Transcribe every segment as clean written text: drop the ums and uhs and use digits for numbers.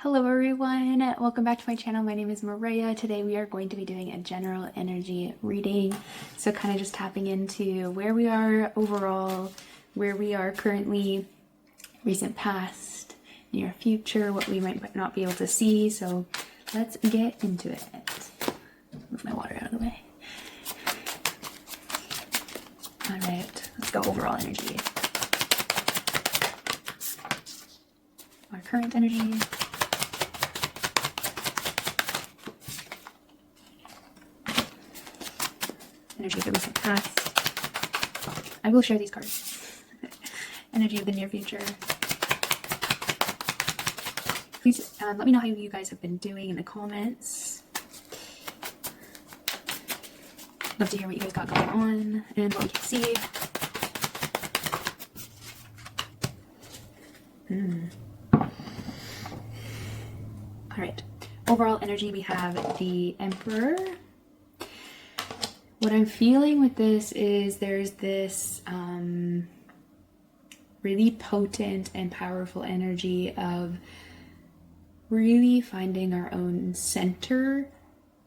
Hello everyone, welcome back to my channel. My name is Maria. Today we are going to be doing a general energy reading. So kind of just tapping into where we are overall, where we are currently, recent past, near future, what we might not be able to see. So let's get into it. Move my water out of the way. All right, let's go overall energy. Our current energy. Energy of the recent past. I will share these cards. Energy of the near future. Please let me know how you guys have been doing in the comments. Love to hear what you guys got going on and what we can see. All right. Overall energy, we have the Emperor. What I'm feeling with this is there's this really potent and powerful energy of really finding our own center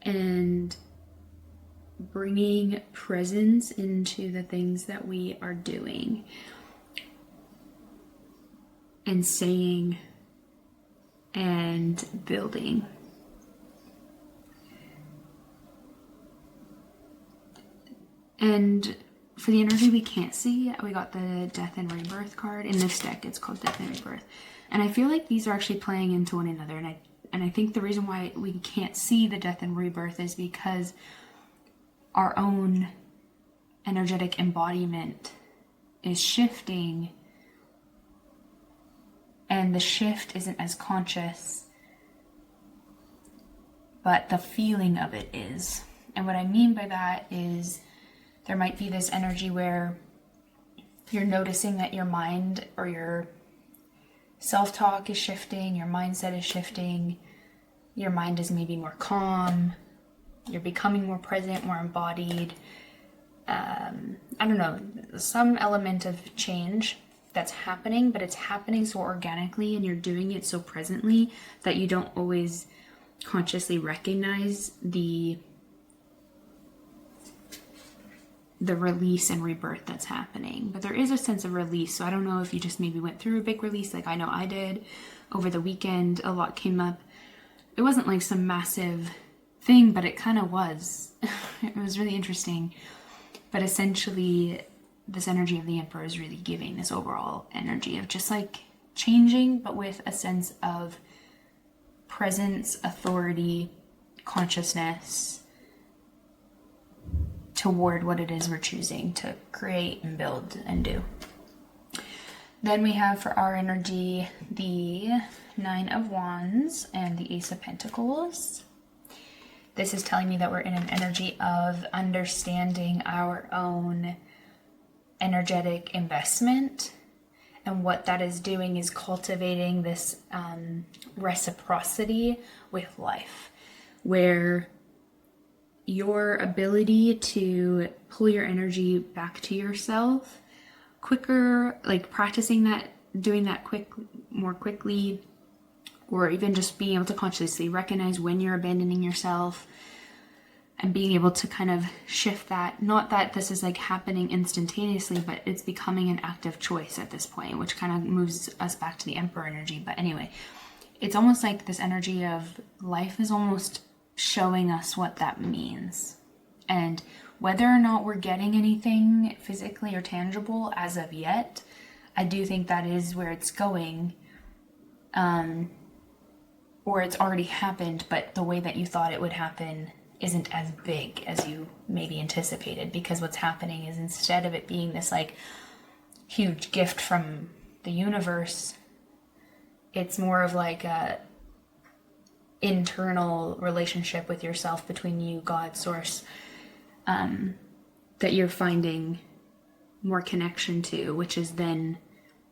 and bringing presence into the things that we are doing and saying and building. And for the energy we can't see, we got the Death and Rebirth card. In this deck, it's called Death and Rebirth. And I feel like these are actually playing into one another. And I think the reason why we can't see the Death and Rebirth is because our own energetic embodiment is shifting. And the shift isn't as conscious, but the feeling of it is. And what I mean by that is there might be this energy where you're noticing that your mind or your self-talk is shifting, your mindset is shifting, your mind is maybe more calm, you're becoming more present, more embodied. I don't know, some element of change that's happening, but it's happening so organically and you're doing it so presently that you don't always consciously recognize the release and rebirth that's happening. But there is a sense of release. So I don't know if you just maybe went through a big release like I know I did over the weekend. A lot came up. It wasn't like some massive thing, but it kind of was. It was really interesting. But essentially, this energy of the Emperor is really giving this overall energy of just like changing, but with a sense of presence, authority, consciousness toward what it is we're choosing to create and build and do. Then we have for our energy the Nine of Wands and the Ace of Pentacles. This is telling me that we're in an energy of understanding our own energetic investment, and what that is doing is cultivating this reciprocity with life, where your ability to pull your energy back to yourself quicker, like practicing that, doing that more quickly, or even just being able to consciously recognize when you're abandoning yourself and being able to kind of shift that. Not that this is like happening instantaneously, but it's becoming an active choice at this point, which kind of moves us back to the Emperor energy. But anyway, it's almost like this energy of life is almost showing us what that means. And whether or not we're getting anything physically or tangible as of yet, I do think that is where it's going. Or it's already happened, but the way that you thought it would happen isn't as big as you maybe anticipated, because what's happening is instead of it being this like huge gift from the universe, it's more of like a internal relationship with yourself between you, God, source, that you're finding more connection to, which is then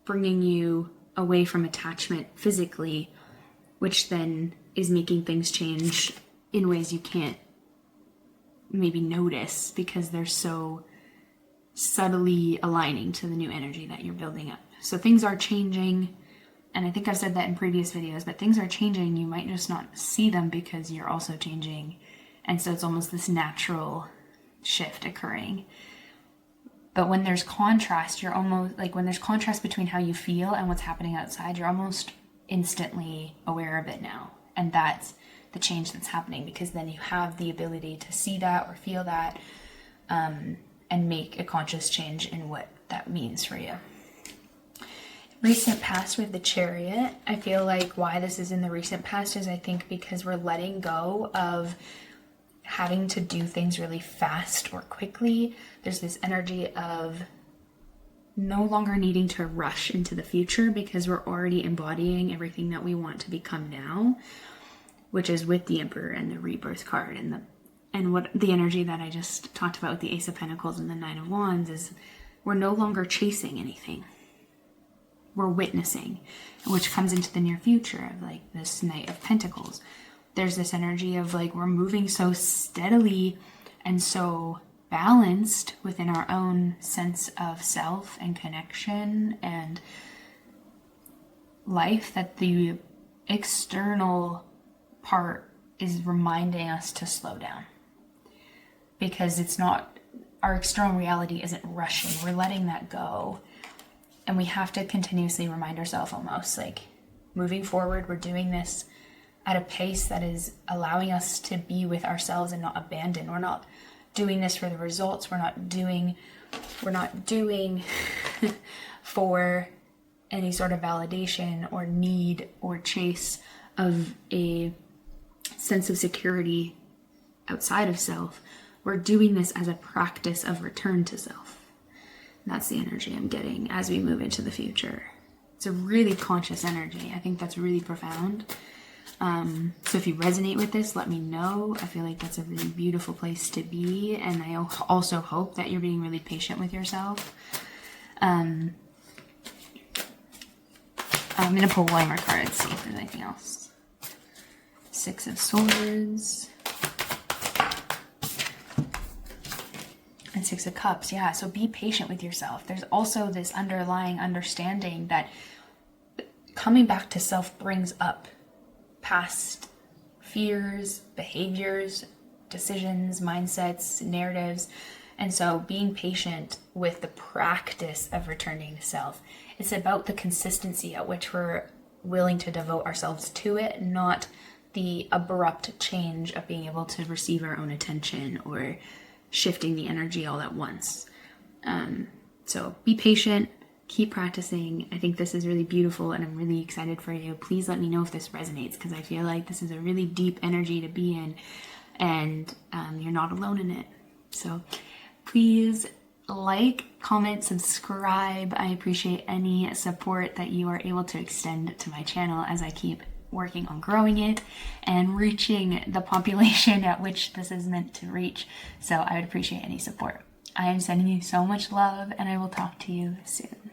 bringing you away from attachment physically, which then is making things change in ways you can't maybe notice because they're so subtly aligning to the new energy that you're building up. So things are changing and I think I've said that in previous videos, but things are changing. You might just not see them because you're also changing. And so it's almost this natural shift occurring. But when there's contrast, you're almost like, when there's contrast between how you feel and what's happening outside, you're almost instantly aware of it now. And that's the change that's happening, because then you have the ability to see that or feel that, and make a conscious change in what that means for you. Recent past with the Chariot, I feel like why this is in the recent past is I think because we're letting go of having to do things really fast or quickly. There's this energy of no longer needing to rush into the future because we're already embodying everything that we want to become now, which is with the Emperor and the Rebirth card, and what the energy that I just talked about with the Ace of Pentacles and the Nine of Wands is we're no longer chasing anything. We're witnessing, which comes into the near future of like this Knight of Pentacles. There's this energy of like we're moving so steadily and so balanced within our own sense of self and connection and life that the external part is reminding us to slow down, because it's not, our external reality isn't rushing. We're letting that go, and we have to continuously remind ourselves, almost like moving forward, we're doing this at a pace that is allowing us to be with ourselves and not abandon. We're not doing this for the results. We're not doing for any sort of validation or need or chase of a sense of security outside of self. We're doing this as a practice of return to self. And that's the energy I'm getting as we move into the future. It's a really conscious energy. I think that's really profound. So if you resonate with this, let me know. I feel like that's a really beautiful place to be. And I also hope that you're being really patient with yourself. I'm going to pull one more card and see if there's anything else. Six of Swords. And Six of Cups. Yeah, so be patient with yourself. There's also this underlying understanding that coming back to self brings up past fears, behaviors, decisions, mindsets, narratives. And so being patient with the practice of returning to self. It's about the consistency at which we're willing to devote ourselves to it, not the abrupt change of being able to receive our own attention or shifting the energy all at once. So be patient. Keep practicing. I think this is really beautiful and I'm really excited for you. Please let me know if this resonates, because I feel like this is a really deep energy to be in, and you're not alone in it. So please like, comment, subscribe. I appreciate any support that you are able to extend to my channel as I keep working on growing it and reaching the population at which this is meant to reach. So I would appreciate any support. I am sending you so much love, and I will talk to you soon.